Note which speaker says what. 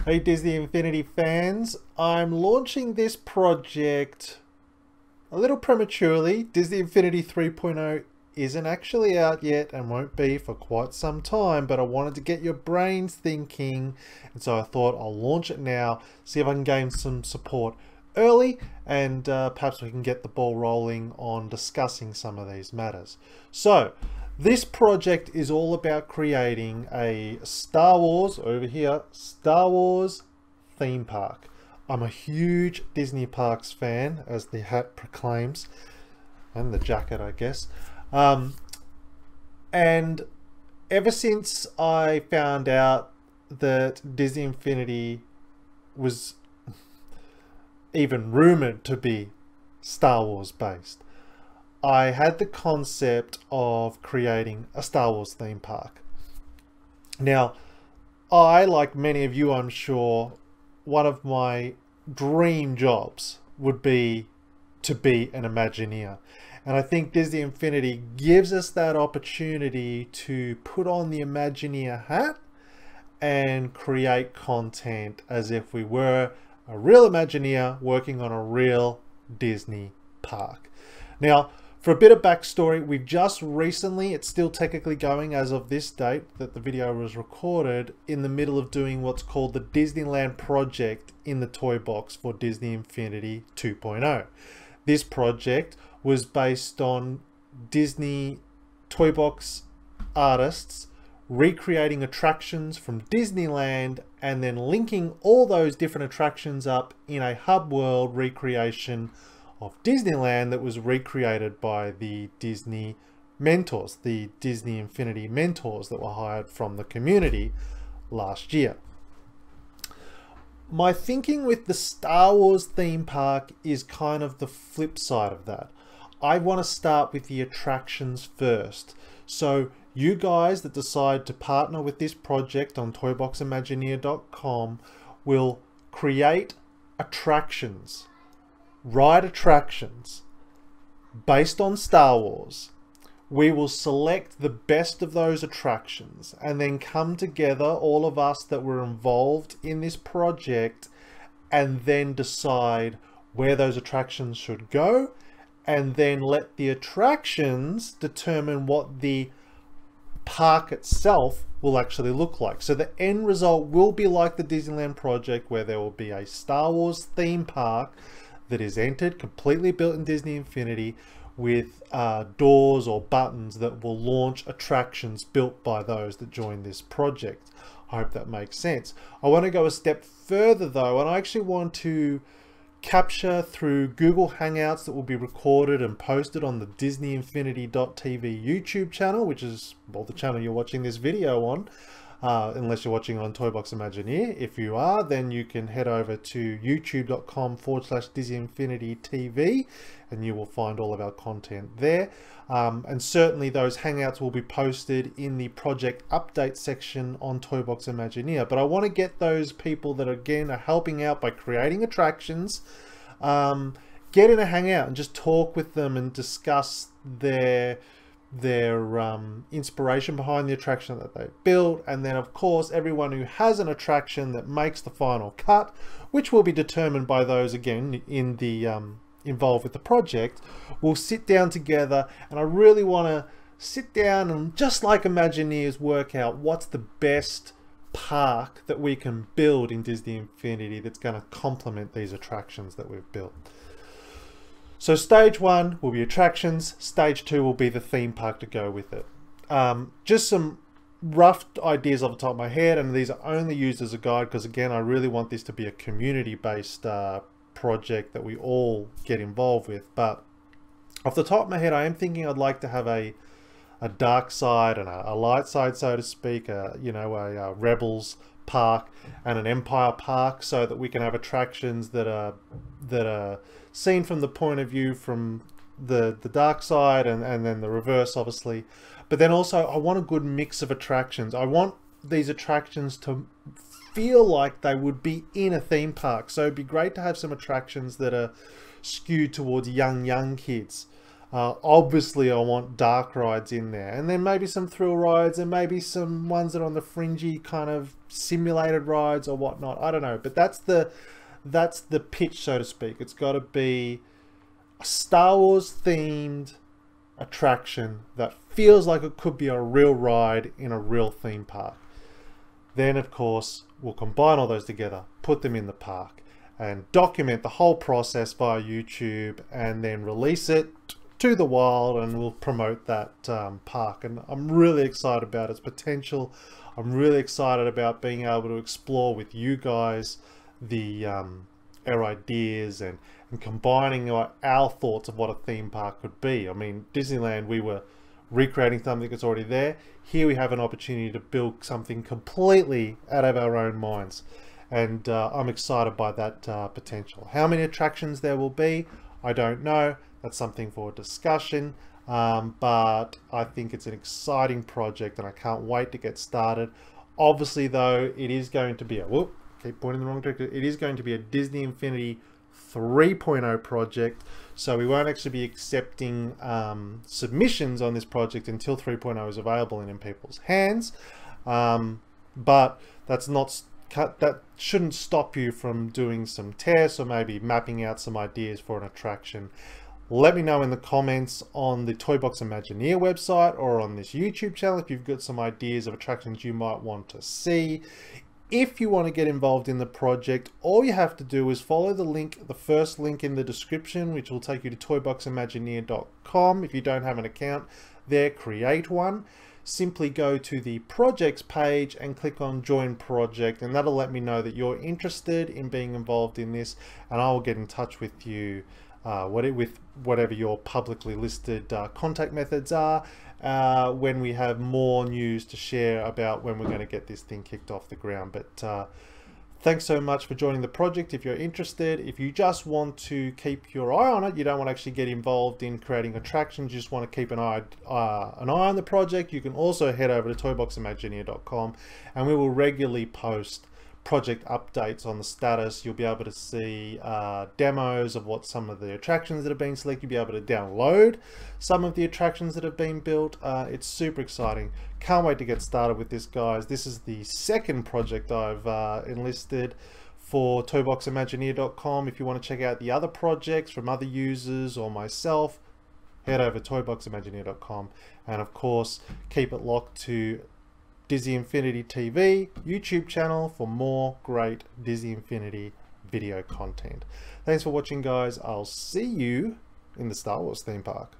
Speaker 1: Hey Disney Infinity fans, I'm launching this project a little prematurely. Disney Infinity 3.0 isn't actually out yet and won't be for quite some time, but I wanted to get your brains thinking, and so I thought I'll launch it now, see if I can gain some support early, and perhaps we can get the ball rolling on discussing some of these matters. So this project is all about creating a Star Wars, over here, Star Wars theme park. I'm a huge Disney Parks fan, as the hat proclaims, and the jacket, I guess. And ever since I found out that Disney Infinity was even rumored to be Star Wars based, I had the concept of creating a Star Wars theme park. Now, I, like many of you, I'm sure, one of my dream jobs would be to be an Imagineer. And I think Disney Infinity gives us that opportunity to put on the Imagineer hat and create content as if we were a real Imagineer working on a real Disney park. Now, for a bit of backstory, we've just recently, it's still technically going as of this date that the video was recorded, in the middle of doing what's called the Disneyland project in the toy box for Disney Infinity 2.0. This project was based on Disney toy box artists recreating attractions from Disneyland and then linking all those different attractions up in a hub world recreation of Disneyland that was recreated by the Disney mentors, the Disney Infinity mentors that were hired from the community last year. My thinking with the Star Wars theme park is kind of the flip side of that. I want to start with the attractions first. So you guys that decide to partner with this project on toyboximagineer.com will create attractions, ride attractions based on Star Wars. We will select the best of those attractions and then come together, all of us that were involved in this project, and then decide where those attractions should go, and then let the attractions determine what the park itself will actually look like. So the end result will be like the Disneyland project, where there will be a Star Wars theme park that is entered, completely built in Disney Infinity, with doors or buttons that will launch attractions built by those that join this project. I hope that makes sense. I want to go a step further though, and I actually want to capture through Google Hangouts that will be recorded and posted on the DisneyInfinity.tv YouTube channel, which is, well, the channel you're watching this video on. Unless you're watching on Toybox Imagineer. If you are, then you can head over to youtube.com/DisneyInfinityTV and you will find all of our content there. And certainly those hangouts will be posted in the project update section on Toybox Imagineer. But I want to get those people that, again, are helping out by creating attractions, get in a hangout and just talk with them and discuss their inspiration behind the attraction that they built. And then of course everyone who has an attraction that makes the final cut, which will be determined by those, again, in the involved with the project, will sit down together. And I really want to sit down and, just like Imagineers, work out what's the best park that we can build in Disney Infinity that's going to complement these attractions that we've built. So stage one will be attractions, stage two will be the theme park to go with it. Just some rough ideas off the top of my head, and these are only used as a guide because, again, I really want this to be a community-based project that we all get involved with. But off the top of my head, I am thinking I'd like to have a dark side and a light side, so to speak, a Rebels park and an Empire park, so that we can have attractions that are seen from the point of view from the dark side, and then the reverse, obviously. But then also I want a good mix of attractions. I want these attractions to feel like they would be in a theme park. So it'd be great to have some attractions that are skewed towards young kids. Obviously I want dark rides in there, and then maybe some thrill rides, and maybe some ones that are on the fringy kind of simulated rides or whatnot. I don't know, but that's the pitch, so to speak. It's got to be a Star Wars themed attraction that feels like it could be a real ride in a real theme park. Then of course we'll combine all those together, put them in the park, and document the whole process via YouTube, and then release it to the wild, and we'll promote that park. And I'm really excited about its potential. I'm really excited about being able to explore with you guys our ideas and combining our thoughts of what a theme park could be. I mean, Disneyland, we were recreating something that's already there. Here we have an opportunity to build something completely out of our own minds, and I'm excited by that potential. How many attractions there will be, I don't know. That's something for discussion, but I think it's an exciting project and I can't wait to get started. Obviously though, it is going to be a keep pointing in the wrong direction. It is going to be a Disney Infinity 3.0 project, so we won't actually be accepting submissions on this project until 3.0 is available and in people's hands. But that shouldn't stop you from doing some tests or maybe mapping out some ideas for an attraction. Let me know in the comments on the Toybox Imagineer website or on this YouTube channel if you've got some ideas of attractions you might want to see. If you want to get involved in the project, all you have to do is follow the link, the first link in the description, which will take you to toyboximagineer.com. If you don't have an account there, create one. Simply go to the projects page and click on join project, and that'll let me know that you're interested in being involved in this, and I will get in touch with you with whatever your publicly listed contact methods are when we have more news to share about when we're going to get this thing kicked off the ground. But thanks so much for joining the project. If you're interested, if you just want to keep your eye on it, you don't want to actually get involved in creating attractions, you just want to keep an eye on the project, you can also head over to toyboximagineer.com, and we will regularly post project updates on the status. You'll be able to see demos of what some of the attractions that have been selected. You'll be able to download some of the attractions that have been built. It's super exciting. Can't wait to get started with this, guys. This is the second project I've enlisted for toyboximagineer.com. If you want to check out the other projects from other users or myself, head over to toyboximagineer.com, and of course keep it locked to Disney Infinity TV YouTube channel for more great Disney Infinity video content. Thanks for watching, guys. I'll see you in the Star Wars theme park.